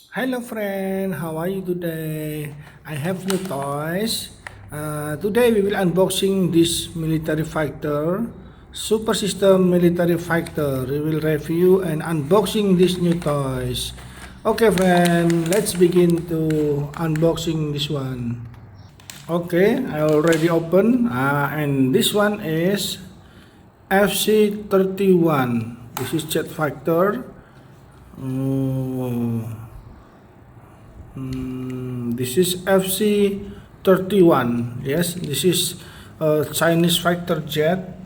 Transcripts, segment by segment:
Hello friend, how are you today? I have new toys. Today we will unboxing this military fighter, Super System military fighter. We will review and unboxing these new toys. Okay friend, let's begin to unboxing this one. Okay, I already opened and this one is FC-31. This is jet fighter. Oh. This is FC-31. Yes, this is a Chinese fighter jet.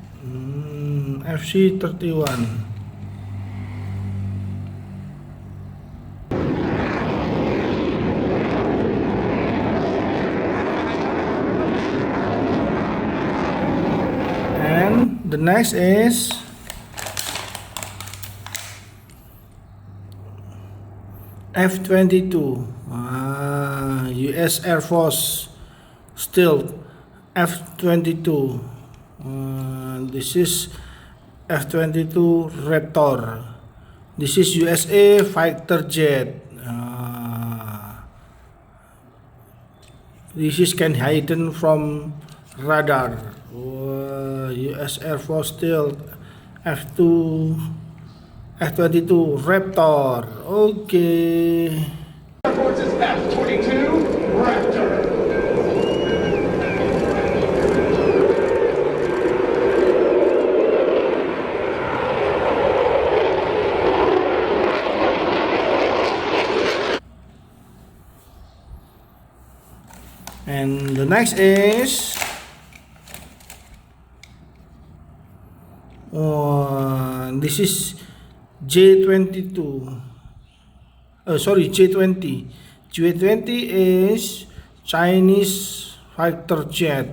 FC-31. And the next is F-22. US Air Force Stealth F-22. This is F-22 Raptor. This is USA fighter jet. This is can hidden from radar. US Air Force Stealth F-22 Raptor. Okay. Air Force's F-22 Raptor. And the next is this is J22. Sorry, J20. J20 is Chinese fighter jet.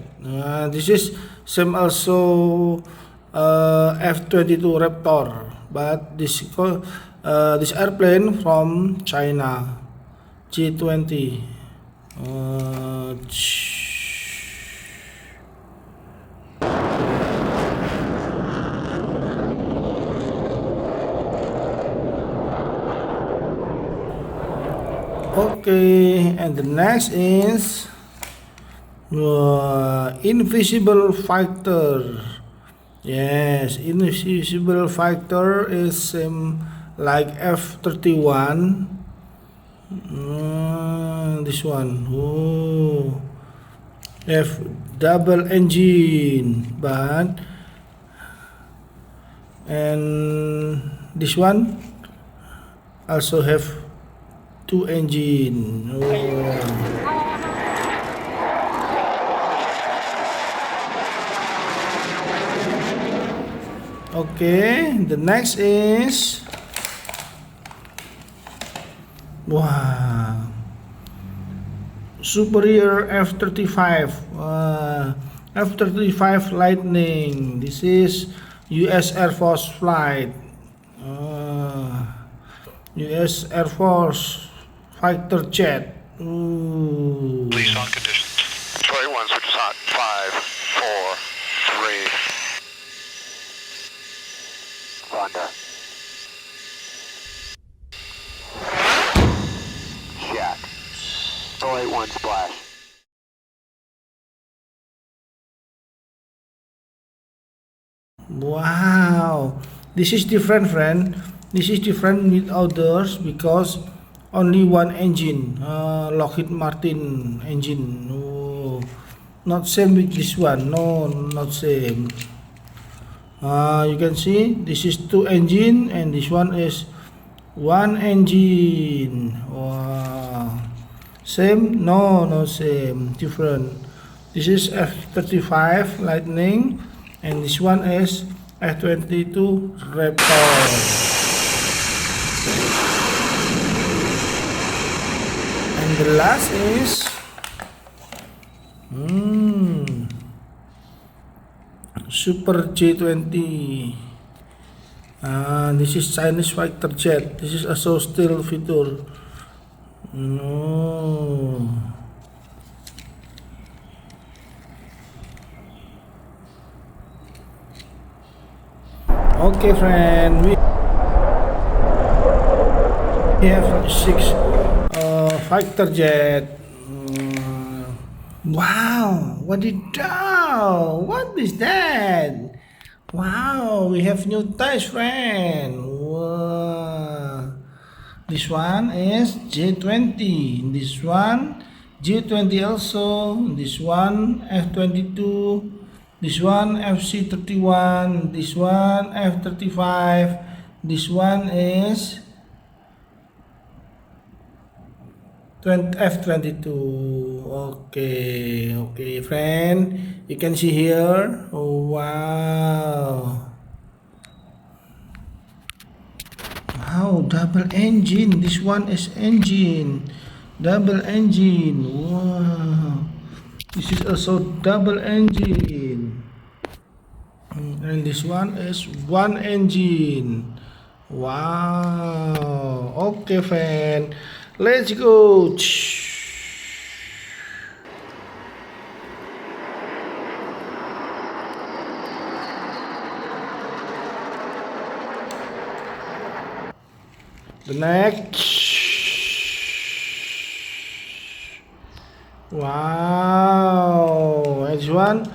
This is same also F-22 Raptor, but this airplane from China. J20. Okay, and the next is invisible fighter. Yes, invisible fighter is like F-31. This one. Oh, F double engine, but and this one also have two engine. Okay, the next is wow, superior F-35. F-35 Lightning. This is US Air Force flight. US Air Force fighter jet. Release on conditions. Troy 1, switch is hot. 5, 4, 3. Honda. Jack. Troy 1, splash. Wow, this is different, friend. This is different with others because only one engine, Lockheed Martin engine. No, not same with this one. No, not same. You can see this is two engine and this one is one engine. Wow, same? No, no same. Different. This is F-35 Lightning and this one is F-22 Raptor. And the last is Super J20. This is Chinese fighter jet. This is also still feature. No. Okay, friend. We have fighter jet. Wow, what is that? Wow, we have new toys, friend. Wow. This one is J20. This one J20 also. This one F22. This one FC31. This one F35. This one is F22. Okay, friend. You can see here. Oh, wow. Wow, double engine. This one is engine. Double engine. Wow. This is also double engine. And this one is one engine. Wow. Okay, friend. Let's go. The next. Wow. Next one.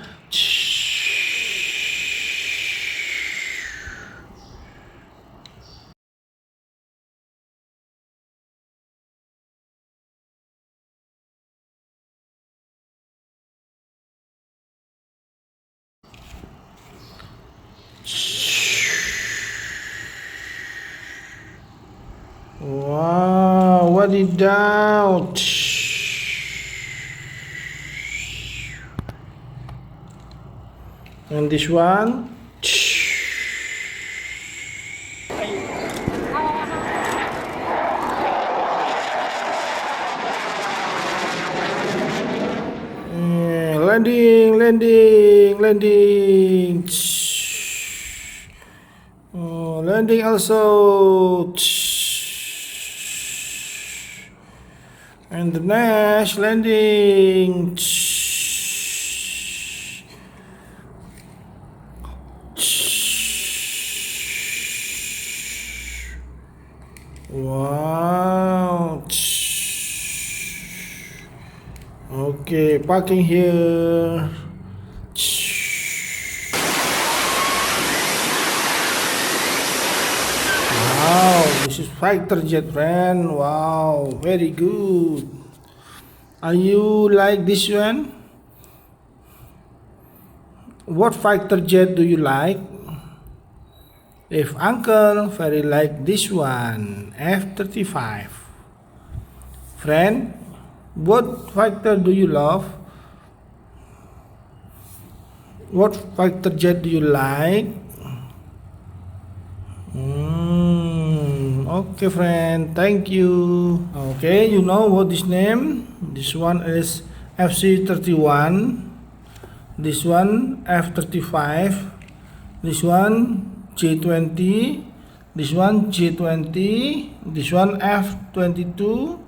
Wow, what is that? And this one. Landing. Oh, landing also. And the next landing. Wow. Okay, parking here. Wow, this is fighter jet, friend. Wow, very good. Are you like this one? What fighter jet do you like? If uncle very like this one, F35. Friend, what fighter do you love? What fighter jet do you like? Okay, friend. Thank you. Okay, you know what this name? This one is FC31. This one F35. This one J20. This one J20. This one F22.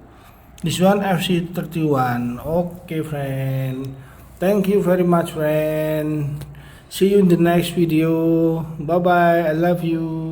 This one FC31. Okay, friend. Thank you very much, friend. See you in the next video. Bye bye. I love you.